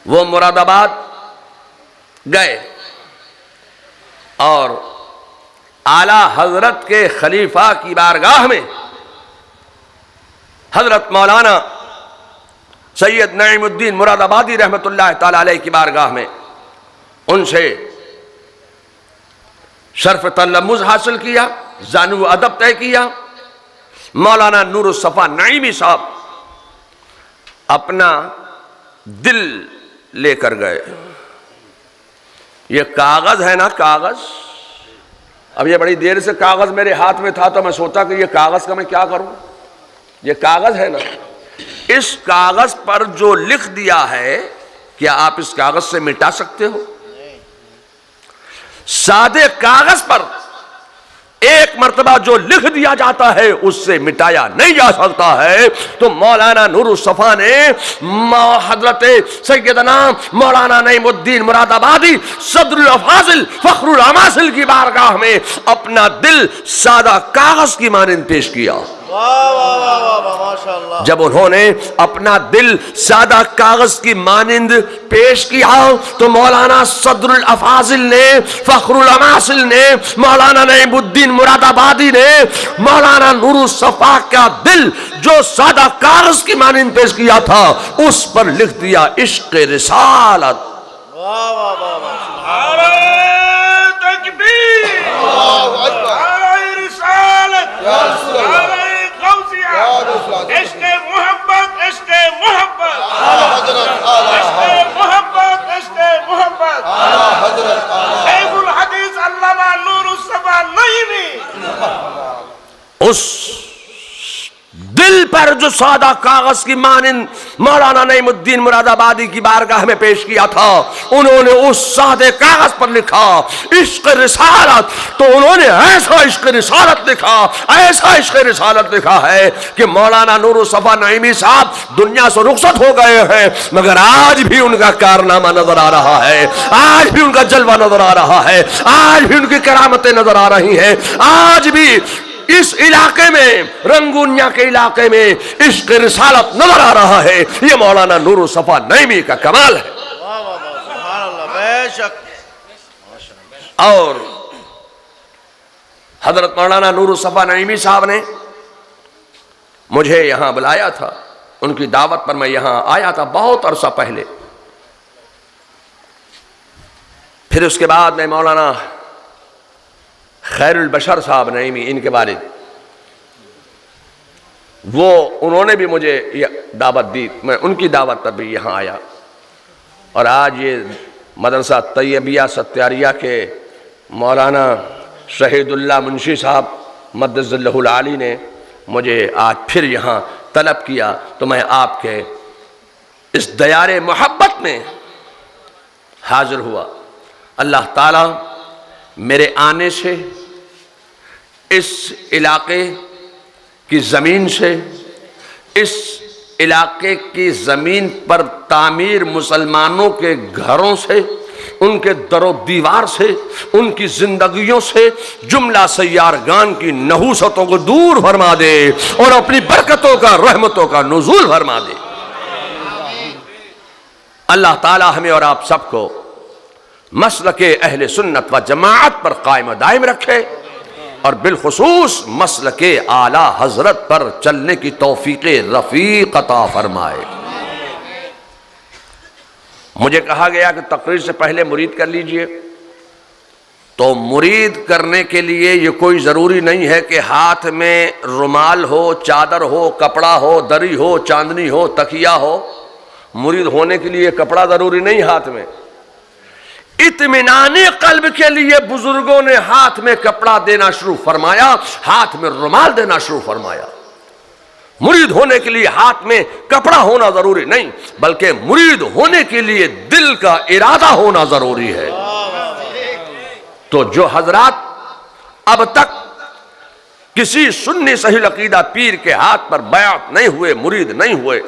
वो मुरादाबाद गए और आला हजरत के खलीफा की बारगाह में हजरत मौलाना सैयद नईमुद्दीन मुरादाबादी रहमतुल्लाह ताला अलैह की बारगाह में उनसे शर्फ तलम्मुज़ हासिल किया, जानू अदब तय किया। मौलाना नूरुस्सफ़ा नईमी साहब अपना दिल लेकर गए। ये कागज है ना, कागज, अब ये बड़ी देर से कागज मेरे हाथ में था तो मैं सोचा कि ये कागज का मैं क्या करूं। ये कागज है ना, इस कागज पर जो लिख दिया है क्या आप इस कागज से मिटा सकते हो? सादे कागज पर एक मर्तबा जो लिख दिया जाता है उससे मिटाया नहीं जा सकता है। तो मौलाना नूरुस्सफ़ा ने हजरत सैयदना मौलाना नईमुद्दीन मुरादाबादी सदरुल अफाजिल फखरुल अमासिल की बारगाह में अपना दिल सादा कागज की मानिंद पेश किया। जब उन्होंने अपना दिल सादा कागज की मानिंद पेश किया तो मौलाना सदरुल अफाजिल ने, फखरुल अमासिल ने, मौलाना नईमुद्दीन मुरादाबादी ने मौलाना नूरुस्सफ़ा का दिल जो सादा कागज की मानिंद पेश किया था उस पर लिख दिया इश्क़ रिसालत। उस दिल पर जो सादा कागज की मानिंद मौलाना नईमुद्दीन मुरादाबादी की बारगाह में पेश किया था, उन्होंने उस सादे कागज पर लिखा इश्क़ रिसालत। तो उन्होंने ऐसा इश्क़ रिसालत लिखा, ऐसा इश्क़ रिसालत लिखा है कि मौलाना नूरुस्सफ़ा नईमी साहब दुनिया से रुखसत हो गए हैं, मगर आज भी उनका कारनामा नजर आ रहा है, आज भी उनका जलवा नजर आ रहा है, आज भी उनकी करामतें नजर आ रही हैं। आज भी इस इलाके में, रंगूनिया के इलाके में इश्क़ रिसालत नजर आ रहा है। ये मौलाना नूरुस्सफ़ा नईमी का कमाल है। और हजरत मौलाना नूरुस्सफ़ा नईमी साहब ने मुझे यहाँ बुलाया था, उनकी दावत पर मैं यहाँ आया था बहुत अरसा पहले। फिर उसके बाद मैं मौलाना खैरुल बशर साहब नईमी, इनके वालिद, वो उन्होंने भी मुझे दावत दी, मैं उनकी दावत पर भी यहाँ आया। और आज ये मदरसा तैयबिया सत्यारिया के मौलाना शहीदुल्लाह मुंशी साहब मद्दज़ल्लहुल आली ने मुझे आज फिर यहाँ तलब किया, तो मैं आपके इस दयारे मोहब्बत में हाजिर हुआ। अल्लाह ताला मेरे आने से इस इलाके की ज़मीन से, इस इलाके की ज़मीन पर तामीर मुसलमानों के घरों से, उनके दरो दीवार से, उनकी जिंदगियों से जुमला सैयारगान की नहूसतों को दूर फरमा दे और अपनी बरकतों का, रहमतों का नुज़ूल फरमा दे। अल्लाह ताला हमें और आप सबको मसलके अहले सुन्नत व जमाअत पर कायम दायम रखे और बिलखुसूस मसलके आला हजरत पर चलने की तौफीक़े रफ़ीक़ अता फरमाए। मुझे कहा गया कि तकरीर से पहले मुरीद कर लीजिए, तो मुरीद करने के लिए ये कोई ज़रूरी नहीं है कि हाथ में रुमाल हो, चादर हो, कपड़ा हो, दरी हो, चांदनी हो, तकिया हो। मुरीद होने के लिए कपड़ा ज़रूरी नहीं हाथ में। इत्मीनाने कल्ब के लिए बुजुर्गों ने हाथ में कपड़ा देना शुरू फरमाया, हाथ में रुमाल देना शुरू फरमाया। मुरीद होने के लिए हाथ में कपड़ा होना जरूरी नहीं, बल्कि मुरीद होने के लिए दिल का इरादा होना जरूरी है। तो जो हजरात अब तक किसी सुन्नी सही अकीदा पीर के हाथ पर बयात नहीं हुए, मुरीद नहीं हुए,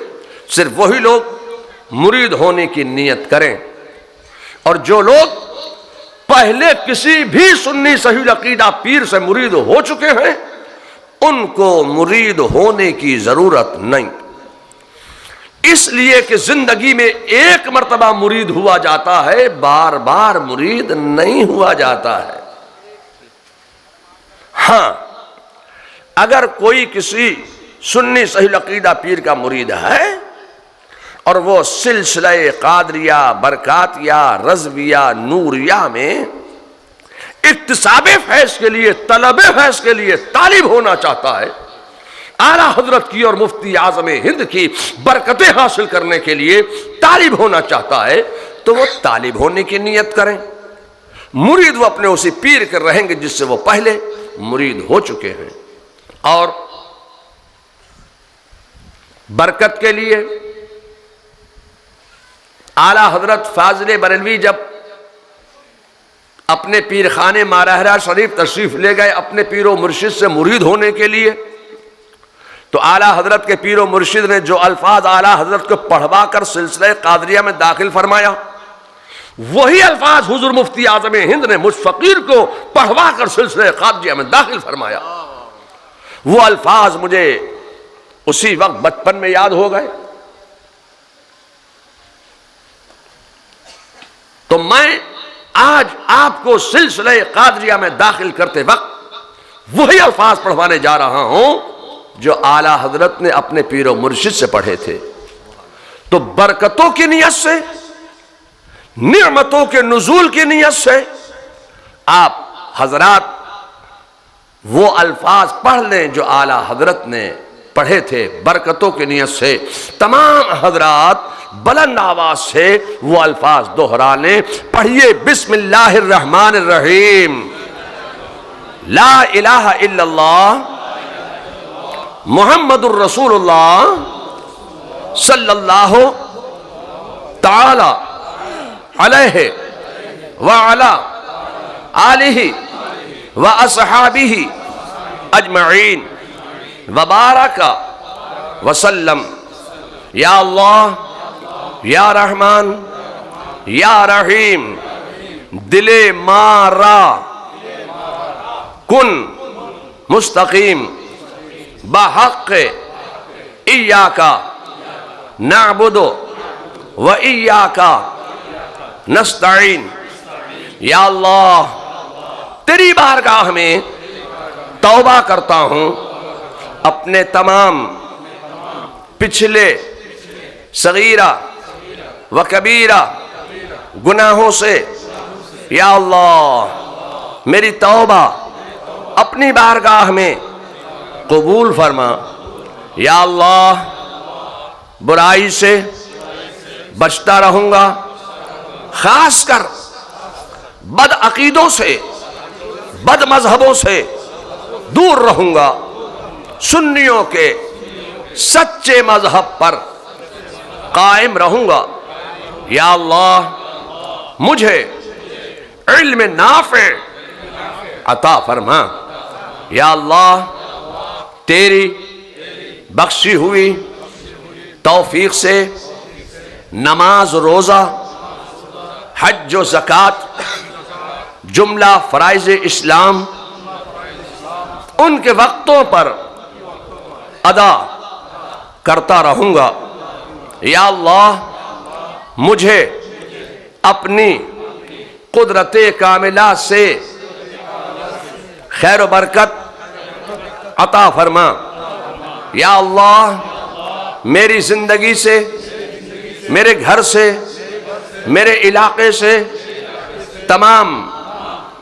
सिर्फ वही लोग मुरीद होने की नीयत करें। और जो लोग पहले किसी भी सुन्नी सही अकीदा पीर से मुरीद हो चुके हैं, उनको मुरीद होने की जरूरत नहीं, इसलिए कि जिंदगी में एक मर्तबा मुरीद हुआ जाता है, बार बार मुरीद नहीं हुआ जाता है। हाँ, अगर कोई किसी सुन्नी सही अकीदा पीर का मुरीद है और वो सिलसिले कादरिया, बरकातिया, रज़विया, नूरिया में इक्तिसाबे फैज़ के लिए, तलबे फैज़ के लिए तालिब होना चाहता है, आला हजरत की और मुफ्ती आज़म हिंद की बरकतें हासिल करने के लिए तालिब होना चाहता है, तो वो तालिब होने की नीयत करें। मुरीद वो अपने उसी पीर के रहेंगे जिससे वो पहले मुरीद हो चुके हैं। और बरकत के लिए आला हजरत फाजिल बरेलवी जब अपने पीर खाने माराहरा शरीफ तशरीफ ले गए अपने पीरो मुर्शिद से मुरीद होने के लिए, तो आला हजरत के पीरो मुर्शिद ने जो अल्फाज आला हजरत को पढ़वा कर सिलसिले कादरिया में दाखिल फरमाया, वही अल्फाज हुजूर मुफ्ती आज़म हिंद ने मुझ फकीर को पढ़वा कर सिलसिले कादरिया में दाखिल फरमाया। वो अल्फाज मुझे उसी वक्त बचपन में याद हो गए। तो मैं आज आपको सिलसिले कादरिया में दाखिल करते वक्त वही अल्फाज पढ़वाने जा रहा हूं जो आला हजरत ने अपने पीरो मुर्शिद से पढ़े थे। तो बरकतों की नियत से, निअमतों के नुज़ूल की नियत से आप हजरात वो अल्फाज पढ़ लें जो आला हजरत ने पढ़े थे। बरकतों की नियत से तमाम हजरात बुलंद आवाज से वो अल्फाज दोहरा लें। पढ़िए, बिस्मिल्लाहिर्रहमानिर्रहीम, ला इलाहा इल्लल्लाह मुहम्मदुर रसूलुल्लाह सल्लल्लाहु ताला अलैहि व अला आलिहि व अस्हाबिहि अजमईन व बारका वसल्लम। या अल्लाह, या रहमान, या रहीम, दिले मारा कुन मुस्तकीम बहक़ इय्याका नअबुदु व इय्याका नस्तईन। या अल्लाह, तेरी बारगाह में तौबा करता हूं अपने तमाम पिछले सगीरा व कबीरा गुनाहों से या अल्लाह मेरी तौबा अपनी बारगाह में कबूल फरमा। या अल्लाह बुराई से बचता रहूँगा, खासकर बद अकीदों से, बद मजहबों से दूर रहूँगा, सुन्नियों के सच्चे मजहब पर कायम रहूँगा। या अल्लाह मुझे इल्म नाफ़े अता फरमा। या अल्लाह तेरी बख्शी हुई तौफीक से नमाज रोज़ा हज व ज़कात जुमला फ़राइज़ इस्लाम उनके वक्तों पर अदा करता रहूँगा। या अल्लाह मुझे अपनी कुदरत कामिला से खैर बरकत अता फरमा। या अल्लाह मेरी ज़िंदगी से, मेरे घर से, मेरे इलाके से तमाम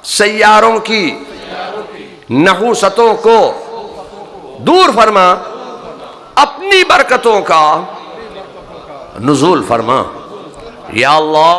सैयारों की नहूसतों को दूर फरमा, अपनी बरकतों का नुज़ूल फरमा। या अल्लाह